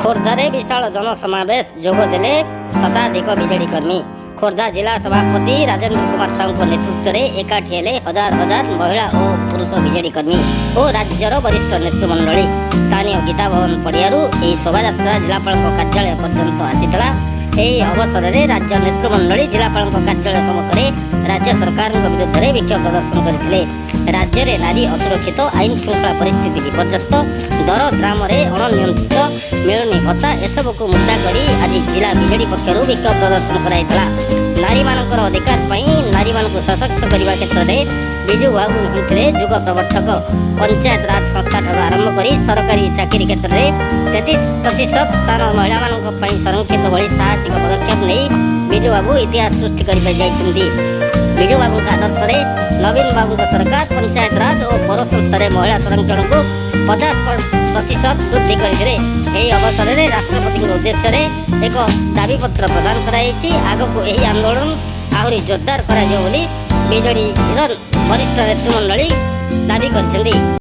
ଖୋର୍ଦ୍ଧାରେ ବିଶାଳ ଜନସମାବେଶ ଯୋଗଦେଲେ ଶତାଧିକ ବିଜେଡି କର୍ମୀ। ଖୋର୍ଦ୍ଧା ଜିଲ୍ଲା ସଭାପତି ରାଜେନ୍ଦ୍ର କୁମାର ସାହୁଙ୍କ ନେତୃତ୍ୱରେ ଏକାଠି ହେଲେ ହଜାର ହଜାର ମହିଳା ଓ ପୁରୁଷ ବିଜେଡି କର୍ମୀ ଓ ରାଜ୍ୟର ବରିଷ୍ଠ ନେତୃମଣ୍ଡଳୀ। ସ୍ଥାନୀୟ ଗୀତା ଭବନ ପଡ଼ିଆରୁ ଏହି ଶୋଭାଯାତ୍ରା ଜିଲ୍ଲାପାଳଙ୍କ କାର୍ଯ୍ୟାଳୟ ପର୍ଯ୍ୟନ୍ତ ଆସିଥିଲା। ଏହି ଅବସରରେ ରାଜ୍ୟ ନେତୃମଣ୍ଡଳୀ ଜିଲ୍ଲାପାଳଙ୍କ କାର୍ଯ୍ୟାଳୟ ସମ୍ମୁଖରେ ରାଜ୍ୟ ସରକାରଙ୍କ ବିରୁଦ୍ଧରେ ବିକ୍ଷୋଭ ପ୍ରଦର୍ଶନ କରିଥିଲେ। ରାଜ୍ୟରେ ନାରୀ ଅସୁରକ୍ଷିତ, ଆଇନ ଶୃଙ୍ଖଳା ପରିସ୍ଥିତି ବିପର୍ଯ୍ୟସ୍ତ, ଦର ଗ୍ରାମରେ ଅଣନିୟନ୍ତ୍ରିତ, ମିଳୁନି ଭତ୍ତା ଏସବୁକୁ ମୁଦ୍ଦା କରି ଆଜି ଜିଲ୍ଲା ବିଜେଡି ପକ୍ଷରୁ ବିକ୍ଷୋଭ ପ୍ରଦର୍ଶନ କରାଯାଇଥିଲା। ନାରୀମାନଙ୍କର ଅଧିକାର ପାଇଁ ନାରୀମାନଙ୍କୁ ସଶକ୍ତ କରିବା କ୍ଷେତ୍ରରେ ବିଜୁ ବାବୁ ହୋଇଥିଲେ ଯୁଗ ପ୍ରବର୍ତ୍ତକ। ପଞ୍ଚାୟତ ରାଜ ସଂସ୍ଥାଠାରୁ ଆରମ୍ଭ କରି ସରକାରୀ ଚାକିରି କ୍ଷେତ୍ରରେ 33% ସ୍ଥାନ ମହିଳାମାନଙ୍କ ପାଇଁ ସଂରକ୍ଷିତ ଭଳି ସାହସିକ ପଦକ୍ଷେପ ନେଇ ବିଜୁ ବାବୁ ଇତିହାସ ସୃଷ୍ଟି କରିଯାଇଛନ୍ତି। ବିଜୁ ବାବୁଙ୍କ ଆଦର୍ଶରେ ନବୀନ ବାବୁଙ୍କ ସରକାର ପଞ୍ଚାୟତ ରାଜ ଓ ପୌର ସଂସ୍ଥାରେ ମହିଳା ସଂରକ୍ଷଣକୁ 50% ବୃଦ୍ଧି କରିଥିଲେ। ଏହି ଅବସରରେ ରାଷ୍ଟ୍ରପତିଙ୍କ ଉଦ୍ଦେଶ୍ୟରେ ଏକ ଦାବିପତ୍ର ପ୍ରଦାନ କରାଯାଇଛି। ଆଗକୁ ଏହି ଆନ୍ଦୋଳନ ଆହୁରି ଜୋରଦାର କରାଯିବ ବୋଲି ବିଜେଡିର ବରିଷ୍ଠ ନେତୃମଣ୍ଡଳୀ ଦାବି କରିଛନ୍ତି।